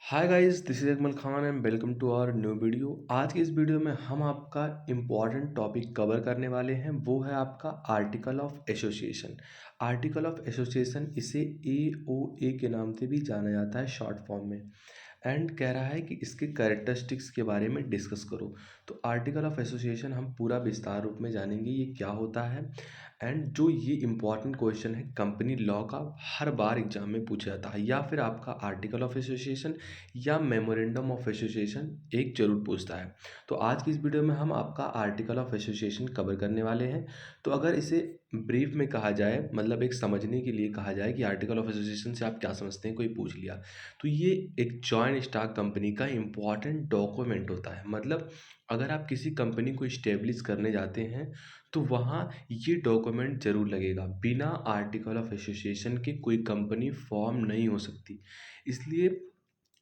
Hi guys, this is Akmal Khan and welcome to our new video. आज की इस video में हम आपका इम्पॉर्टेंट टॉपिक कवर करने वाले हैं। वो है आपका article of association. Article of association इसे AOA के नाम से भी जाना जाता है शॉर्ट फॉर्म में। एंड कह रहा है कि इसके कैरेक्टरिस्टिक्स के बारे में डिस्कस करो। तो आर्टिकल ऑफ एसोसिएशन हम पूरा विस्तार रूप में जानेंगे ये क्या होता है। एंड जो ये इम्पॉर्टेंट क्वेश्चन है कंपनी लॉ का, हर बार एग्जाम में पूछा जाता है, या फिर आपका आर्टिकल ऑफ एसोसिएशन या मेमोरेंडम ऑफ एसोसिएशन एक जरूर पूछता है। तो आज की इस वीडियो में हम आपका आर्टिकल ऑफ एसोसिएशन कवर करने वाले हैं। तो अगर इसे ब्रीफ में कहा जाए, मतलब एक समझने के लिए कहा जाए कि आर्टिकल ऑफ एसोसिएशन से आप क्या समझते हैं, कोई पूछ लिया, तो ये एक जॉइंट स्टॉक कंपनी का इम्पॉर्टेंट डॉक्यूमेंट होता है। मतलब अगर आप किसी कंपनी को इस्टेब्लिश करने जाते हैं तो वहाँ ये डॉक्यूमेंट जरूर लगेगा। बिना आर्टिकल ऑफ एसोसिएशन के कोई कंपनी फॉर्म नहीं हो सकती, इसलिए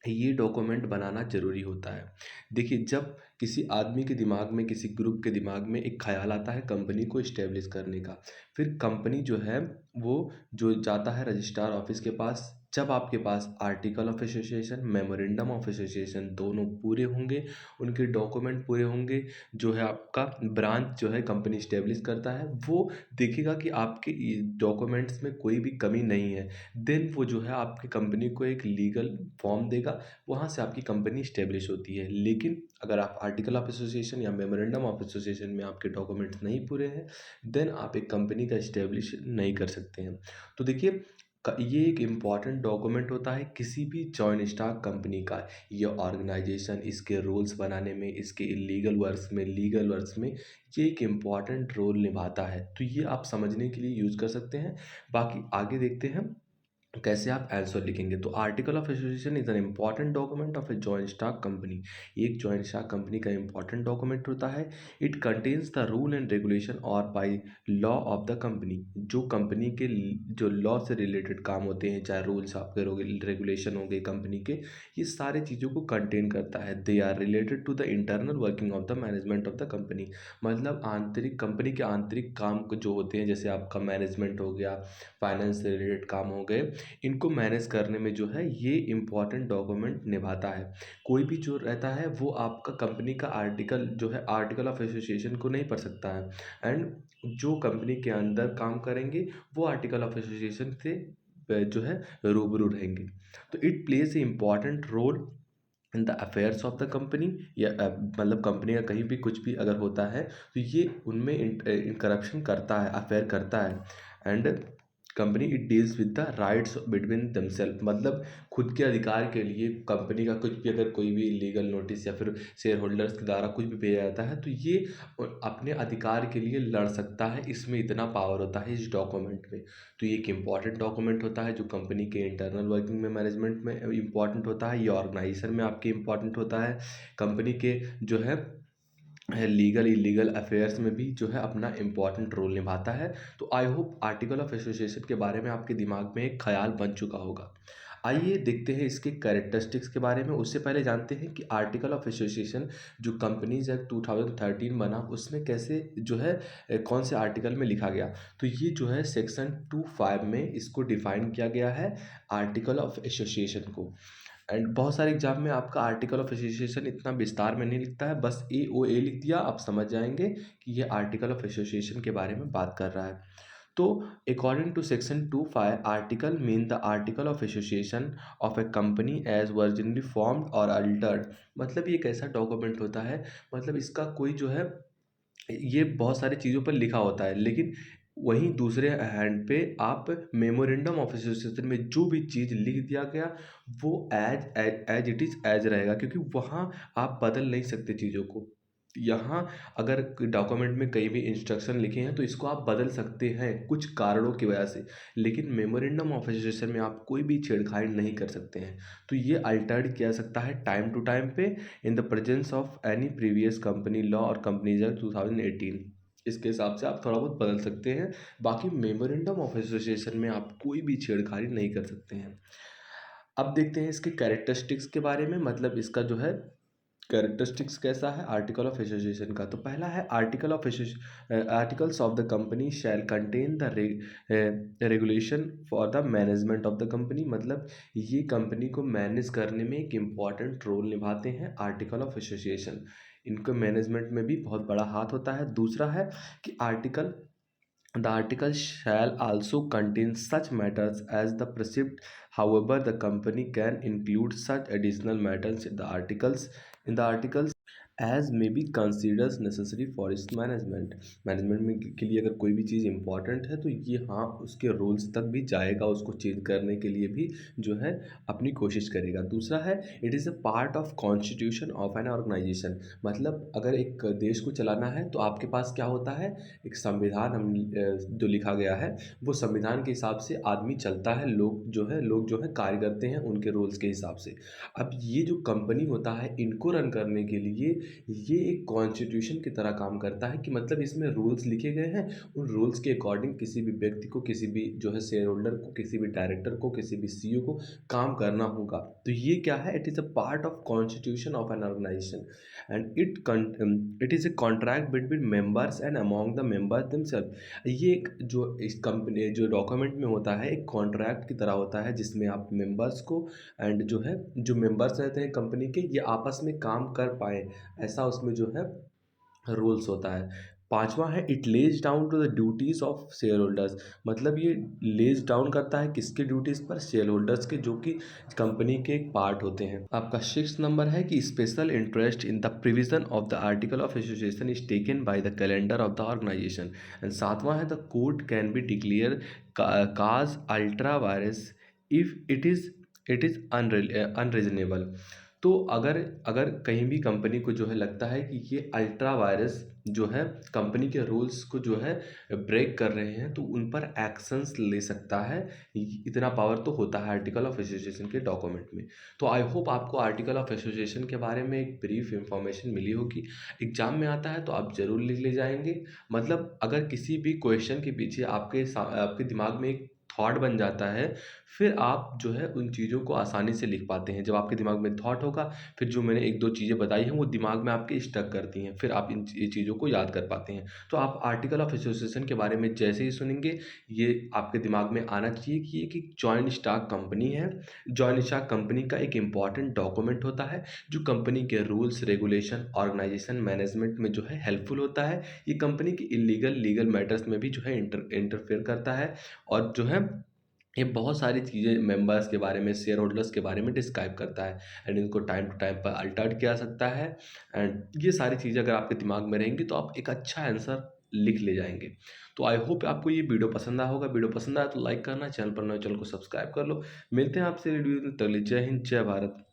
ये डॉक्यूमेंट बनाना ज़रूरी होता है। देखिए, जब किसी आदमी के दिमाग में, किसी ग्रुप के दिमाग में एक ख़्याल आता है कंपनी को इस्टेब्लिश करने का, फिर कंपनी जो है वो जो जाता है रजिस्ट्रार ऑफिस के पास। जब आपके पास article of association, memorandum of association दोनों पूरे होंगे, उनके डॉक्यूमेंट पूरे होंगे, जो है आपका ब्रांच जो है कंपनी इस्टेब्लिश करता है वो देखेगा कि आपके डॉक्यूमेंट्स में कोई भी कमी नहीं है, देन वो जो है आपकी कंपनी को एक लीगल फॉर्म देगा। वहाँ से आपकी कंपनी इस्टेब्लिश होती है। लेकिन अगर आप आर्टिकल ऑफ एसोसिएशन या मेमोरेंडम ऑफ एसोसिएशन में आपके डॉक्यूमेंट्स नहीं पूरे हैं, देन आप एक कंपनी का इस्टेब्लिश नहीं कर सकते हैं। तो देखिए, ये एक इम्पॉर्टेंट डॉक्यूमेंट होता है किसी भी जॉइंट स्टॉक कंपनी का। ये ऑर्गेनाइजेशन, इसके रूल्स बनाने में, इसके इलीगल वर्क्स में, लीगल वर्क्स में ये एक इम्पॉर्टेंट रोल निभाता है। तो ये आप समझने के लिए यूज़ कर सकते हैं। बाकी आगे देखते हैं कैसे आप आंसर लिखेंगे। तो article of association is an important document of a joint stock company. एक जॉइंट स्टॉक कंपनी का इम्पॉर्टेंट डॉक्यूमेंट होता है। It contains the rule and regulation और bylaw of the company. जो कंपनी के जो लॉ से रिलेटेड काम होते हैं, चाहे रूल्स आपके रेगुलेशन हो गए कंपनी के, ये सारे चीज़ों को कंटेन करता है। They are related to the internal working of the management of the company. मतलब आंतरिक, कंपनी के आंतरिक काम जो होते हैं, जैसे आपका मैनेजमेंट हो गया, फाइनेंस से रिलेटेड काम हो गए, इनको मैनेज करने में जो है ये इम्पॉर्टेंट डॉक्यूमेंट निभाता है। कोई भी जो रहता है वो आपका कंपनी का आर्टिकल जो है आर्टिकल ऑफ एसोसिएशन को नहीं पढ़ सकता है। एंड जो कंपनी के अंदर काम करेंगे वो आर्टिकल ऑफ एसोसिएशन से जो है रूबरू रहेंगे। तो it plays a important role in the affairs of the company. या मतलब कंपनी का कहीं भी कुछ भी अगर होता है तो ये उनमें करप्शन करता है, अफेयर करता है। And company it deals with the rights between themself. मतलब खुद के अधिकार के लिए कंपनी का कुछ भी, अगर कोई भी लीगल नोटिस या फिर शेयर होल्डर्स के द्वारा कुछ भी भेजा जाता है तो ये अपने अधिकार के लिए लड़ सकता है। इसमें इतना पावर होता है इस डॉक्यूमेंट में। तो ये एक इम्पॉर्टेंट डॉक्यूमेंट होता है जो कंपनी के इंटरनल वर्किंग में, मैनेजमेंट में इम्पॉर्टेंट होता है। ये ऑर्गेनाइजेशन में आपके इम्पॉर्टेंट होता है। कंपनी के जो है लीगल इलीगल अफेयर्स में भी जो है अपना इम्पॉर्टेंट रोल निभाता है। तो I hope article of association के बारे में आपके दिमाग में एक ख्याल बन चुका होगा। आइए देखते हैं इसके कैरेक्टरिस्टिक्स के बारे में। उससे पहले जानते हैं कि आर्टिकल ऑफ एसोसिएशन जो कंपनीज एक्ट 2013 बना, उसमें कैसे जो है कौन से आर्टिकल में लिखा गया। तो ये जो है सेक्शन 25 में इसको डिफाइन किया गया है, आर्टिकल ऑफ एसोसिएशन को। एंड बहुत सारे एग्जाम में आपका आर्टिकल ऑफ एसोसिएशन इतना विस्तार में नहीं लिखता है, बस AOA लिख दिया, आप समझ जाएंगे कि ये आर्टिकल ऑफ एसोसिएशन के बारे में बात कर रहा है। तो according to section 25, article mean the article of association of a company as originally formed और अल्टर्ड। मतलब ये एक ऐसा डॉक्यूमेंट होता है, मतलब इसका कोई जो है ये बहुत सारी चीज़ों पर लिखा होता है, लेकिन वहीं दूसरे हैंड पे आप मेमोरेंडम ऑफ एसोसिएशन में जो भी चीज़ लिख दिया गया वो as as as it is as रहेगा, क्योंकि वहाँ आप बदल नहीं सकते चीज़ों को। यहाँ अगर डॉक्यूमेंट में कहीं भी इंस्ट्रक्शन लिखे हैं तो इसको आप बदल सकते हैं कुछ कारणों की वजह से, लेकिन मेमोरेंडम ऑफ एसोसिएशन में आप कोई भी छेड़छाड़ नहीं कर सकते हैं। तो ये अल्टर्ड किया सकता है टाइम टू टाइम पे, in the presence of any previous company law और कंपनीज एक्ट 2018। इसके हिसाब से आप थोड़ा बहुत बदल सकते हैं। बाकी मेमोरेंडम ऑफ एसोसिएशन में आप कोई भी छेड़छाड़ी नहीं कर सकते हैं। अब देखते हैं इसके कैरेक्टरिस्टिक्स के बारे में। मतलब इसका जो है कैरेक्टरिस्टिक्स कैसा है आर्टिकल ऑफ एसोसिएशन का। तो पहला है articles of the company shall contain the regulation for the management of the company, मतलब ये कंपनी को मैनेज करने में एक इम्पॉर्टेंट रोल निभाते हैं आर्टिकल ऑफ एसोसिएशन। इनको मैनेजमेंट में भी बहुत बड़ा हाथ होता है। दूसरा है कि the article shall also contain such matters as the prescribed. However, the company can include such additional matters in the articles as may be considered necessary for its management में के लिए अगर कोई भी चीज़ इंपॉर्टेंट है तो ये हाँ उसके रूल्स तक भी जाएगा, उसको चेंज करने के लिए भी जो है अपनी कोशिश करेगा। दूसरा है it is a part of constitution of an organisation, मतलब अगर एक देश को चलाना है तो आपके पास क्या होता है, एक संविधान जो लिखा गया है वो संविधान के हिसाब से आदमी चलता है, लोग जो है कार्य करते हैं उनके रूल्स के हिसाब से। अब ये जो कंपनी होता है इनको रन करने के लिए ये एक कॉन्स्टिट्यूशन की तरह काम करता है कि मतलब इसमें रूल्स लिखे गए हैं, उन रूल्स के अकॉर्डिंग किसी भी व्यक्ति को, किसी भी जो है शेयर होल्डर को, किसी भी डायरेक्टर को, किसी भी सीईओ को काम करना होगा। तो ये क्या है, it is a part of constitution of an organisation and it is a contract between members and among the members themself. ये एक जो इस कंपनी जो डॉक्यूमेंट में होता है एक कॉन्ट्रैक्ट की तरह होता है जिसमें आप मेंबर्स को एंड जो है जो मेंबर्स रहते हैं कंपनी के ये आपस में काम कर पाए, ऐसा उसमें जो है रूल्स होता है। पांचवा है it lays down to the duties of shareholders, मतलब ये लेज डाउन करता है किसके ड्यूटीज पर, शेयर होल्डर्स के, जो कि कंपनी के एक पार्ट होते हैं। आपका 6 नंबर है कि special interest in the provision of the article of association is taken by the calendar of the organisation and सातवां है the court can be declare cause ultra vires if it is unreasonable. तो अगर अगर कहीं भी company को जो है लगता है कि ये अल्ट्रा वायरस जो है कंपनी के रूल्स को जो है ब्रेक कर रहे हैं तो उन पर एक्शंस ले सकता है। इतना पावर तो होता है आर्टिकल ऑफ एसोसिएशन के डॉक्यूमेंट में। तो आई होप आपको आर्टिकल ऑफ एसोसिएशन के बारे में एक ब्रीफ इंफॉर्मेशन मिली होगी। एग्जाम में आता है तो आप जरूर लिख ले जाएंगे, मतलब अगर किसी भी क्वेश्चन के पीछे आपके दिमाग में एक थॉट बन जाता है फिर आप जो है उन चीज़ों को आसानी से लिख पाते हैं। जब आपके दिमाग में थॉट होगा फिर जो मैंने एक दो चीज़ें बताई हैं वो दिमाग में आपके स्टक करती हैं, फिर आप ये चीज़ों को याद कर पाते हैं। तो आप आर्टिकल ऑफ एसोसिएशन के बारे में जैसे ही सुनेंगे ये आपके दिमाग में आना चाहिए कि ये एक जॉइंट स्टॉक कंपनी है। जॉइंट स्टॉक कंपनी का एक इंपॉर्टेंट डॉक्यूमेंट होता है जो कंपनी के रूल्स रेगुलेशन ऑर्गेनाइजेशन मैनेजमेंट में जो है हेल्पफुल होता है। ये कंपनी के लीगल मैटर्स में भी जो है इंटरफेयर करता है और जो है ये बहुत सारी चीज़ें मेंबर्स के बारे में, शेयर होल्डर्स के बारे में डिस्क्राइब करता है एंड इनको टाइम टू टाइम पर अल्टर्ड किया जा सकता है। एंड ये सारी चीज़ें अगर आपके दिमाग में रहेंगी तो आप एक अच्छा आंसर लिख ले जाएंगे। तो आई होप आपको ये वीडियो पसंद आया होगा। वीडियो पसंद आया तो लाइक करना, चैनल पर नए चैनल को सब्सक्राइब कर लो। मिलते हैं आपसे वीडियो में, तब तक के लिए जय हिंद जय भारत।